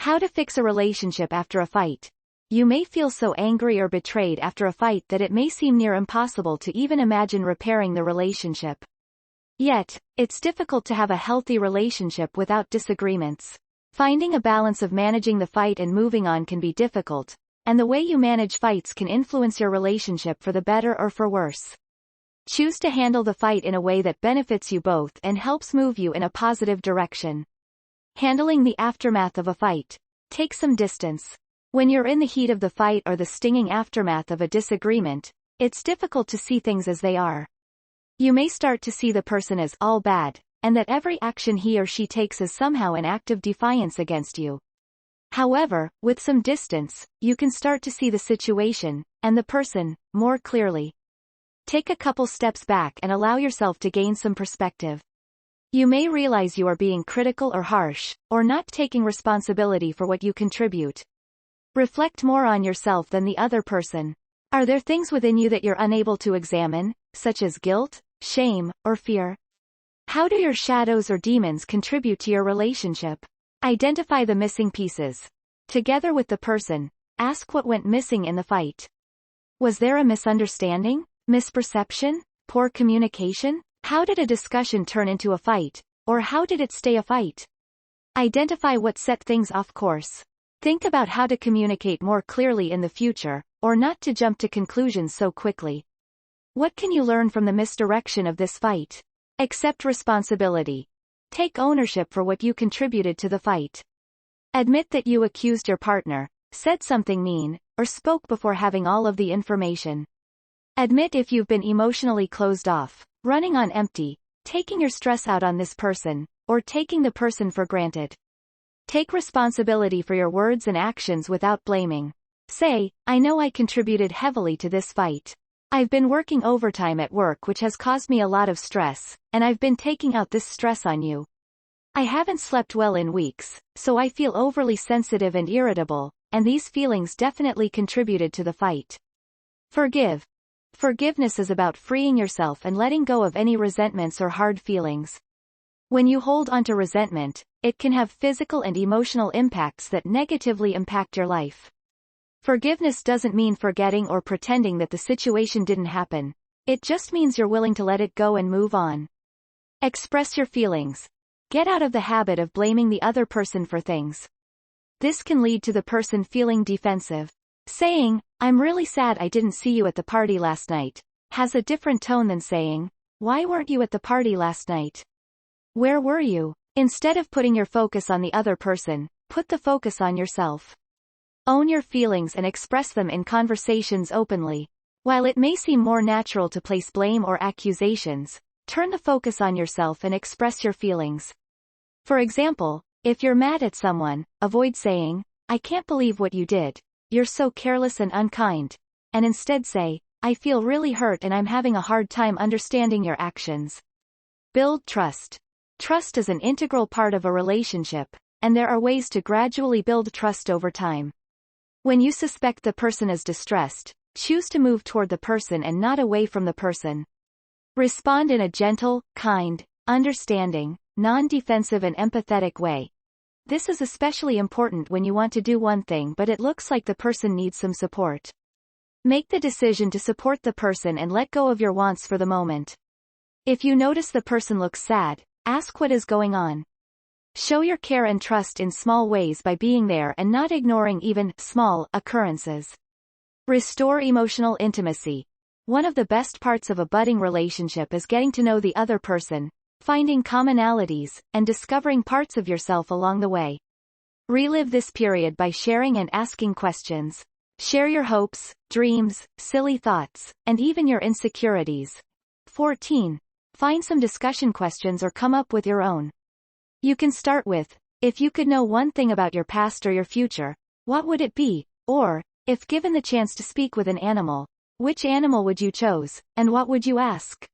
How to fix a relationship after a fight. You may feel so angry or betrayed after a fight that it may seem near impossible to even imagine repairing the relationship. Yet, it's difficult to have a healthy relationship without disagreements. Finding a balance of managing the fight and moving on can be difficult, and the way you manage fights can influence your relationship for the better or for worse. Choose to handle the fight in a way that benefits you both and helps move you in a positive direction. Handling the aftermath of a fight. Take some distance. When you're in the heat of the fight or the stinging aftermath of a disagreement, it's difficult to see things as they are. You may start to see the person as all bad, and that every action he or she takes is somehow an act of defiance against you. However, with some distance, you can start to see the situation, and the person, more clearly. Take a couple steps back and allow yourself to gain some perspective. You may realize you are being critical or harsh, or not taking responsibility for what you contribute. Reflect more on yourself than the other person. Are there things within you that you're unable to examine, such as guilt, shame, or fear? How do your shadows or demons contribute to your relationship? Identify the missing pieces. Together with the person, ask what went missing in the fight. Was there a misunderstanding, misperception, poor communication? How did a discussion turn into a fight, or how did it stay a fight? Identify what set things off course. Think about how to communicate more clearly in the future, or not to jump to conclusions so quickly. What can you learn from the misdirection of this fight? Accept responsibility. Take ownership for what you contributed to the fight. Admit that you accused your partner, said something mean, or spoke before having all of the information. Admit if you've been emotionally closed off, running on empty, taking your stress out on this person, or taking the person for granted. Take responsibility for your words and actions without blaming. Say, I know I contributed heavily to this fight. I've been working overtime at work which has caused me a lot of stress, and I've been taking out this stress on you. I haven't slept well in weeks, so I feel overly sensitive and irritable, and these feelings definitely contributed to the fight. Forgive. Forgiveness is about freeing yourself and letting go of any resentments or hard feelings. When you hold onto resentment, it can have physical and emotional impacts that negatively impact your life. Forgiveness doesn't mean forgetting or pretending that the situation didn't happen. It just means you're willing to let it go and move on. Express your feelings. Get out of the habit of blaming the other person for things. This can lead to the person feeling defensive. Saying, I'm really sad I didn't see you at the party last night, has a different tone than saying, why weren't you at the party last night? Where were you? Instead of putting your focus on the other person, put the focus on yourself. Own your feelings and express them in conversations openly. While it may seem more natural to place blame or accusations, turn the focus on yourself and express your feelings. For example, if you're mad at someone, avoid saying, I can't believe what you did. You're so careless and unkind. And instead say, I feel really hurt and I'm having a hard time understanding your actions. Build trust. Trust is an integral part of a relationship, and there are ways to gradually build trust over time. When you suspect the person is distressed, choose to move toward the person and not away from the person. Respond in a gentle, kind, understanding, non-defensive and empathetic way. This is especially important when you want to do one thing but it looks like the person needs some support. Make the decision to support the person and let go of your wants for the moment. If you notice the person looks sad, ask what is going on. Show your care and trust in small ways by being there and not ignoring even small occurrences. Restore emotional intimacy. One of the best parts of a budding relationship is getting to know the other person, finding commonalities, and discovering parts of yourself along the way. Relive this period by sharing and asking questions. Share your hopes, dreams, silly thoughts, and even your insecurities. 14. Find some discussion questions or come up with your own. You can start with, if you could know one thing about your past or your future, what would it be? Or, if given the chance to speak with an animal, which animal would you choose, and what would you ask?